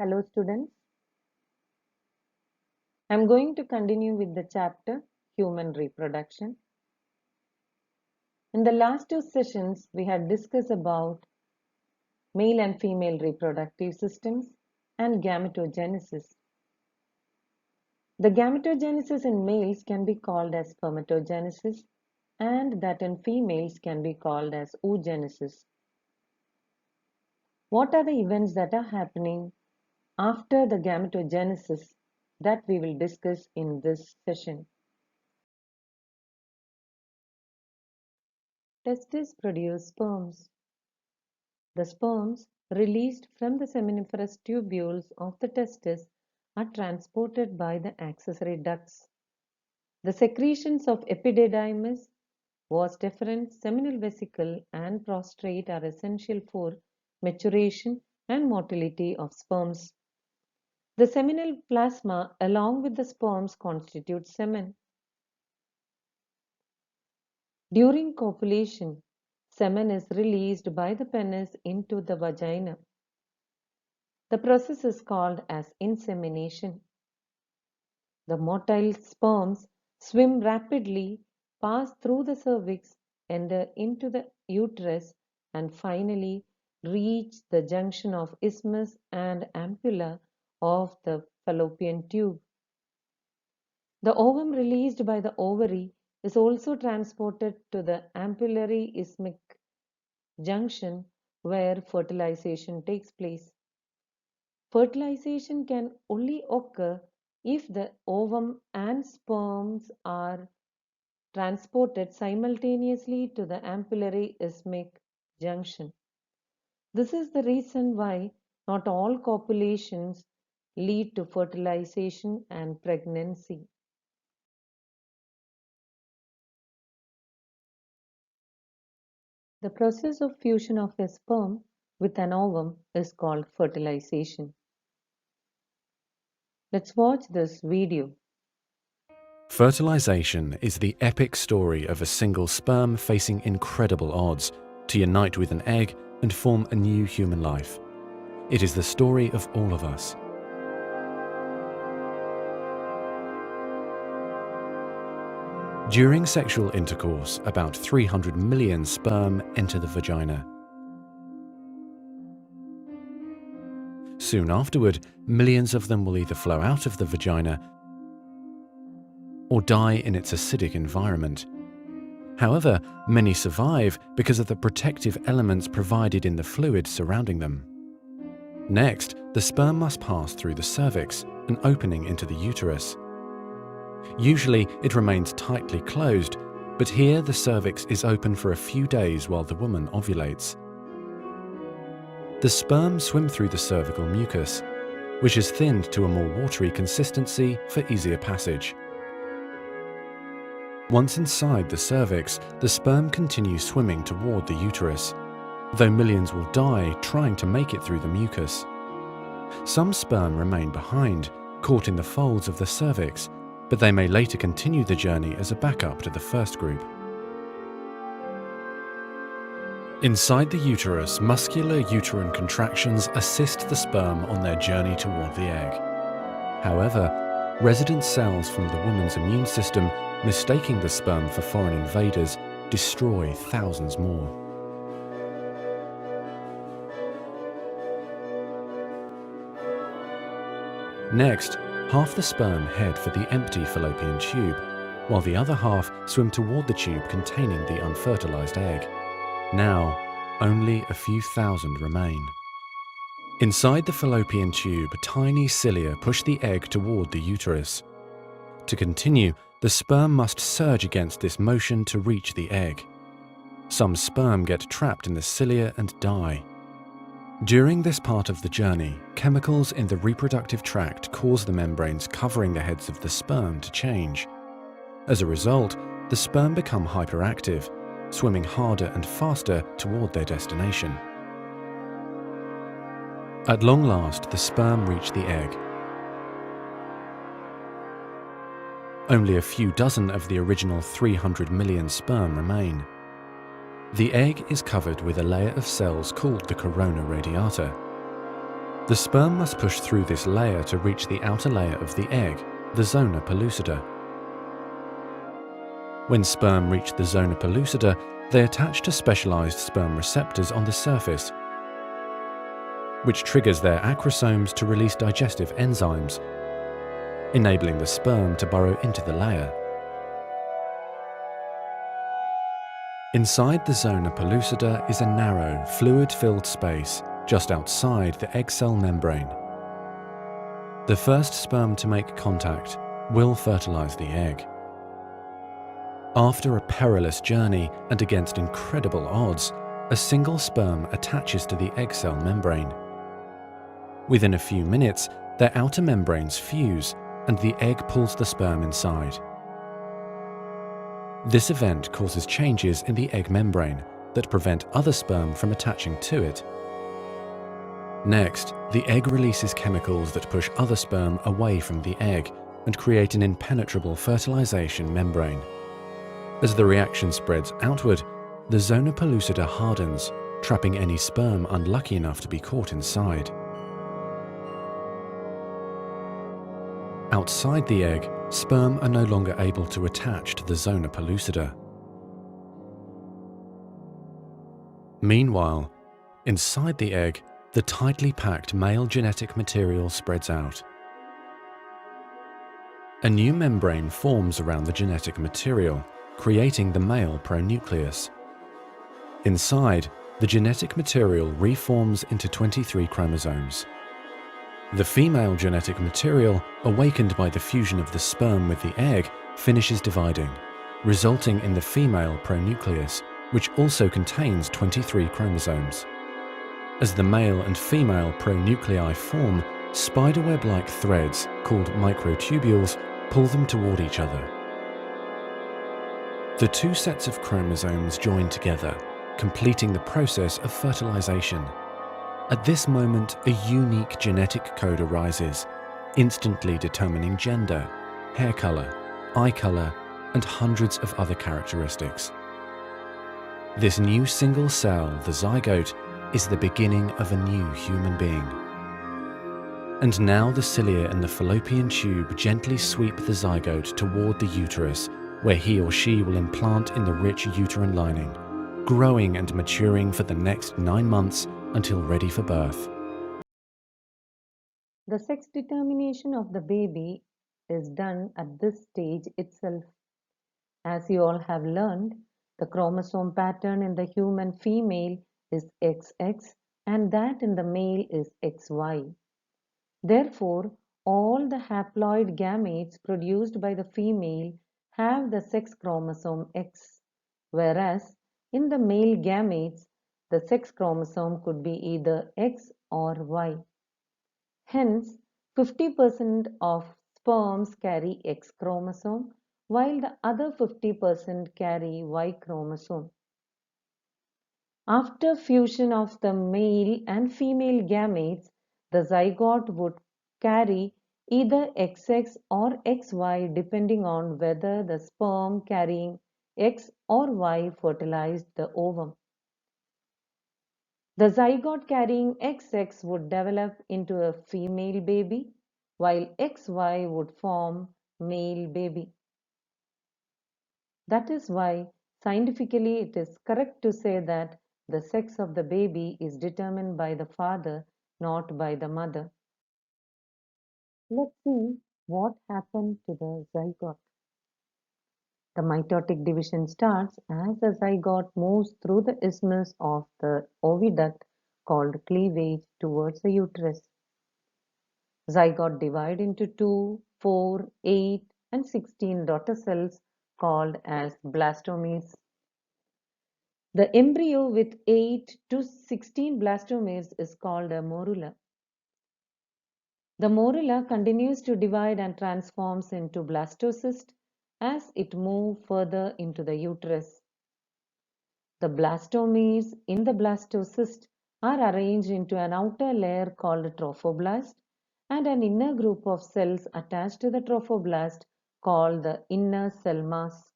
Hello students, I am going to continue with the chapter Human Reproduction. In the last two sessions, we had discussed about male and female reproductive systems and gametogenesis. The gametogenesis in males can be called as spermatogenesis and that in females can be called as oogenesis. What are the events that are happening after the gametogenesis that we will discuss in this session? Testes produce sperms. The sperms released from the seminiferous tubules of the testis are transported by the accessory ducts. The secretions of epididymis, vas deferens, seminal vesicle, and prostrate are essential for maturation and motility of sperms. The seminal plasma along with the sperms constitute semen. During copulation, semen is released by the penis into the vagina. The process is called as insemination. The motile sperms swim rapidly, pass through the cervix, enter into the uterus, and finally reach the junction of isthmus and ampulla of the fallopian tube. The ovum released by the ovary is also transported to the ampullary isthmic junction where fertilization takes place. Fertilization can only occur if the ovum and sperms are transported simultaneously to the ampullary isthmic junction. This is the reason why not all copulations lead to fertilization and pregnancy. The process of fusion of a sperm with an ovum is called fertilization. Let's watch this video. Fertilization is the epic story of a single sperm facing incredible odds to unite with an egg and form a new human life. It is the story of all of us. During sexual intercourse, about 300 million sperm enter the vagina. Soon afterward, millions of them will either flow out of the vagina or die in its acidic environment. However, many survive because of the protective elements provided in the fluid surrounding them. Next, the sperm must pass through the cervix, an opening into the uterus. Usually, it remains tightly closed, but here the cervix is open for a few days while the woman ovulates. The sperm swim through the cervical mucus, which is thinned to a more watery consistency for easier passage. Once inside the cervix, the sperm continues swimming toward the uterus, though millions will die trying to make it through the mucus. Some sperm remain behind, caught in the folds of the cervix, but they may later continue the journey as a backup to the first group. Inside the uterus, muscular uterine contractions assist the sperm on their journey toward the egg. However, resident cells from the woman's immune system, mistaking the sperm for foreign invaders, destroy thousands more. Next, half the sperm head for the empty fallopian tube, while the other half swim toward the tube containing the unfertilized egg. Now, only a few thousand remain. Inside the fallopian tube, tiny cilia push the egg toward the uterus. To continue, the sperm must surge against this motion to reach the egg. Some sperm get trapped in the cilia and die. During this part of the journey, chemicals in the reproductive tract cause the membranes covering the heads of the sperm to change. As a result, the sperm become hyperactive, swimming harder and faster toward their destination. At long last, the sperm reach the egg. Only a few dozen of the original 300 million sperm remain. The egg is covered with a layer of cells called the corona radiata. The sperm must push through this layer to reach the outer layer of the egg, the zona pellucida. When sperm reach the zona pellucida, they attach to specialized sperm receptors on the surface, which triggers their acrosomes to release digestive enzymes, enabling the sperm to burrow into the layer. Inside the zona pellucida is a narrow, fluid-filled space just outside the egg cell membrane. The first sperm to make contact will fertilize the egg. After a perilous journey and against incredible odds, a single sperm attaches to the egg cell membrane. Within a few minutes, their outer membranes fuse and the egg pulls the sperm inside. This event causes changes in the egg membrane that prevent other sperm from attaching to it. Next, the egg releases chemicals that push other sperm away from the egg and create an impenetrable fertilization membrane. As the reaction spreads outward, the zona pellucida hardens, trapping any sperm unlucky enough to be caught inside. Outside the egg, sperm are no longer able to attach to the zona pellucida. Meanwhile, inside the egg, the tightly packed male genetic material spreads out. A new membrane forms around the genetic material, creating the male pronucleus. Inside, the genetic material reforms into 23 chromosomes. The female genetic material, awakened by the fusion of the sperm with the egg, finishes dividing, resulting in the female pronucleus, which also contains 23 chromosomes. As the male and female pronuclei form, spiderweb-like threads, called microtubules, pull them toward each other. The two sets of chromosomes join together, completing the process of fertilization. At this moment, a unique genetic code arises, instantly determining gender, hair color, eye color, and hundreds of other characteristics. This new single cell, the zygote, is the beginning of a new human being. And now the cilia in the fallopian tube gently sweep the zygote toward the uterus, where he or she will implant in the rich uterine lining, growing and maturing for the next 9 months until ready for birth. The sex determination of the baby is done at this stage itself. As you all have learned, the chromosome pattern in the human female is XX and that in the male is XY. Therefore, all the haploid gametes produced by the female have the sex chromosome X, whereas in the male gametes, the sex chromosome could be either X or Y. Hence, 50% of sperms carry X chromosome, while the other 50% carry Y chromosome. After fusion of the male and female gametes, the zygote would carry either XX or XY depending on whether the sperm carrying X or Y fertilized the ovum. The zygote carrying XX would develop into a female baby, while XY would form male baby. That is why scientifically it is correct to say that the sex of the baby is determined by the father, not by the mother. Let's see what happened to the zygote. The mitotic division starts as the zygote moves through the isthmus of the oviduct called cleavage towards the uterus. Zygote divide into 2, 4, 8 and 16 daughter cells called as blastomeres. The embryo with 8 to 16 blastomeres is called a morula. The morula continues to divide and transforms into blastocyst as it moves further into the uterus. The blastomeres in the blastocyst are arranged into an outer layer called trophoblast and an inner group of cells attached to the trophoblast called the inner cell mass.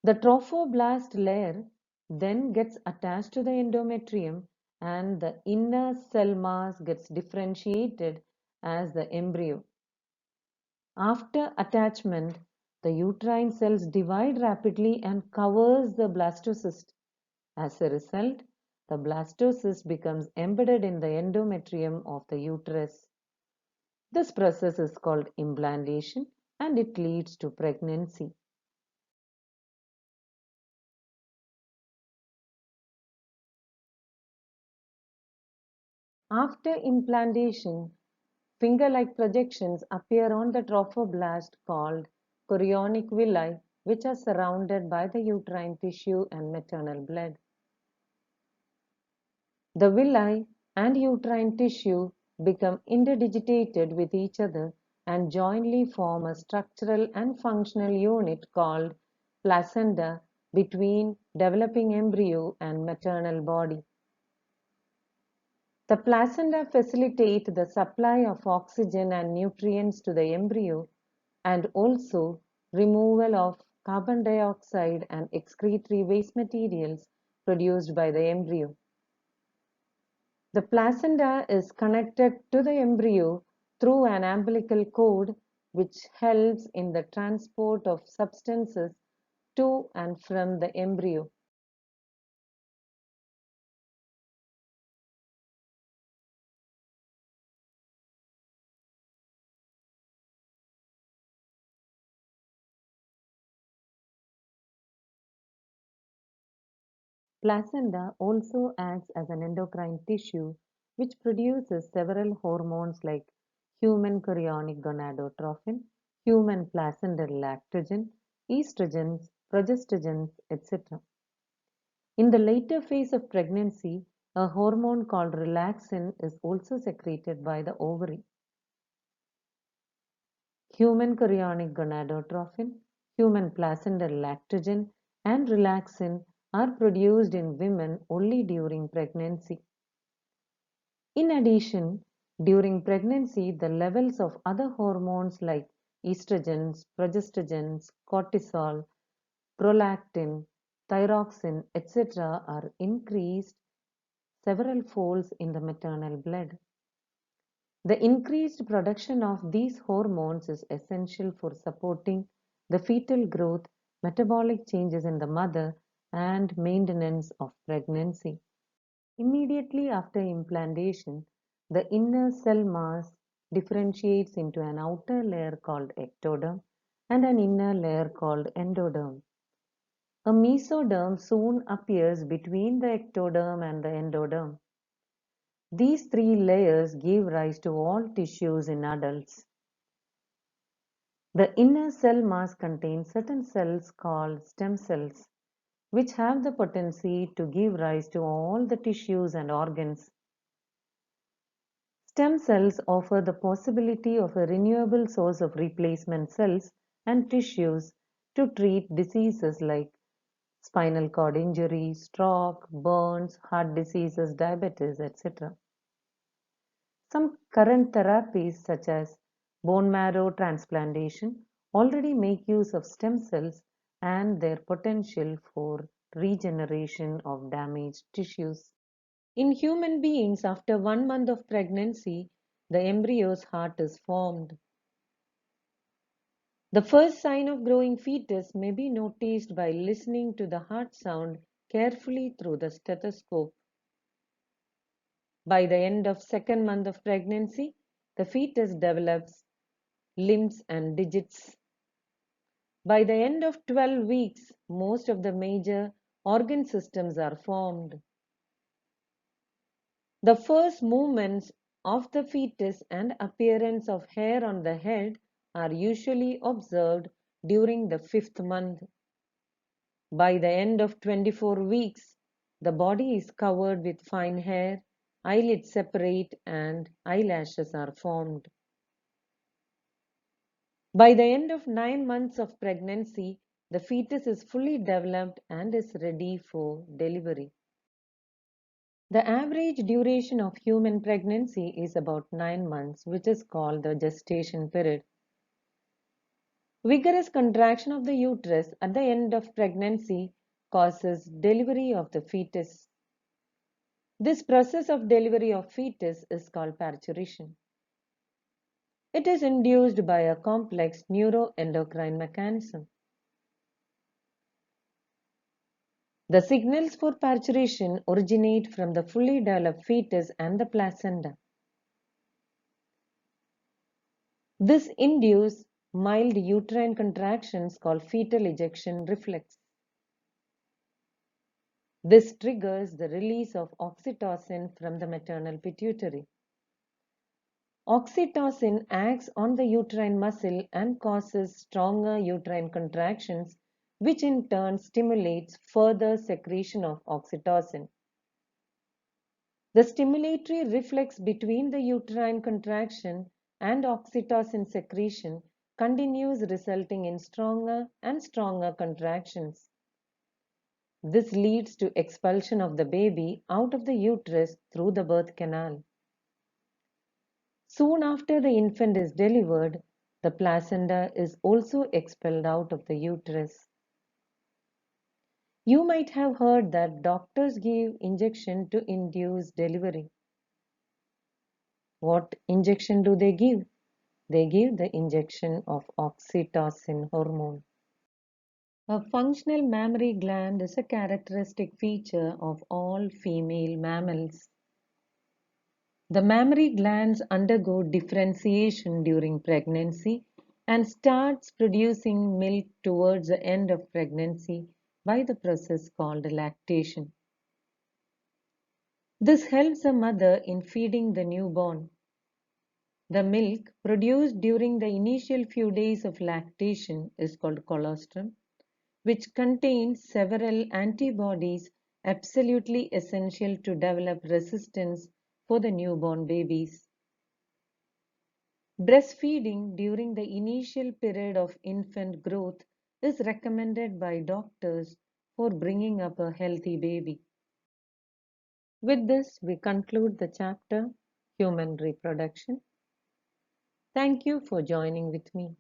The trophoblast layer then gets attached to the endometrium and the inner cell mass gets differentiated as the embryo. After attachment, the uterine cells divide rapidly and covers the blastocyst. As a result, the blastocyst becomes embedded in the endometrium of the uterus. This process is called implantation and it leads to pregnancy. After implantation, finger-like projections appear on the trophoblast called chorionic villi, which are surrounded by the uterine tissue and maternal blood. The villi and uterine tissue become interdigitated with each other and jointly form a structural and functional unit called placenta between developing embryo and maternal body. The placenta facilitate the supply of oxygen and nutrients to the embryo and also removal of carbon dioxide and excretory waste materials produced by the embryo. The placenta is connected to the embryo through an umbilical cord which helps in the transport of substances to and from the embryo. Placenta also acts as an endocrine tissue which produces several hormones like human chorionic gonadotrophin, human placental lactogen, estrogens, progestogens, etc. In the later phase of pregnancy, a hormone called relaxin is also secreted by the ovary. Human chorionic gonadotrophin, human placental lactogen, and relaxin are produced in women only during pregnancy. In addition, during pregnancy, the levels of other hormones like estrogens, progestogens, cortisol, prolactin, thyroxine, etc. are increased several folds in the maternal blood. The increased production of these hormones is essential for supporting the fetal growth, metabolic changes in the mother, and maintenance of pregnancy. Immediately after implantation, the inner cell mass differentiates into an outer layer called ectoderm and an inner layer called endoderm. A mesoderm soon appears between the ectoderm and the endoderm. These three layers give rise to all tissues in adults. The inner cell mass contains certain cells called stem cells, which have the potency to give rise to all the tissues and organs. Stem cells offer the possibility of a renewable source of replacement cells and tissues to treat diseases like spinal cord injury, stroke, burns, heart diseases, diabetes, etc. Some current therapies such as bone marrow transplantation already make use of stem cells and their potential for regeneration of damaged tissues. In human beings, after 1 month of pregnancy, the embryo's heart is formed. The first sign of growing fetus may be noticed by listening to the heart sound carefully through the stethoscope. By the end of second month of pregnancy, the fetus develops limbs and digits. By the end of 12 weeks, most of the major organ systems are formed. The first movements of the fetus and appearance of hair on the head are usually observed during the 5th month. By the end of 24 weeks, the body is covered with fine hair, eyelids separate, and eyelashes are formed. By the end of 9 months of pregnancy, the fetus is fully developed and is ready for delivery. The average duration of human pregnancy is about 9 months, which is called the gestation period. Vigorous contraction of the uterus at the end of pregnancy causes delivery of the fetus. This process of delivery of fetus is called parturition. It is induced by a complex neuroendocrine mechanism. The signals for parturition originate from the fully developed fetus and the placenta. This induces mild uterine contractions called fetal ejection reflex. This triggers the release of oxytocin from the maternal pituitary. Oxytocin acts on the uterine muscle and causes stronger uterine contractions, which in turn stimulates further secretion of oxytocin. The stimulatory reflex between the uterine contraction and oxytocin secretion continues, resulting in stronger and stronger contractions. This leads to expulsion of the baby out of the uterus through the birth canal. Soon after the infant is delivered, the placenta is also expelled out of the uterus. You might have heard that doctors give injection to induce delivery. What injection do they give? They give the injection of oxytocin hormone. A functional mammary gland is a characteristic feature of all female mammals. The mammary glands undergo differentiation during pregnancy and starts producing milk towards the end of pregnancy by the process called lactation. This helps the mother in feeding the newborn. The milk produced during the initial few days of lactation is called colostrum, which contains several antibodies absolutely essential to develop resistance for the newborn babies. Breastfeeding during the initial period of infant growth is recommended by doctors for bringing up a healthy baby. With this, we conclude the chapter Human Reproduction. Thank you for joining with me.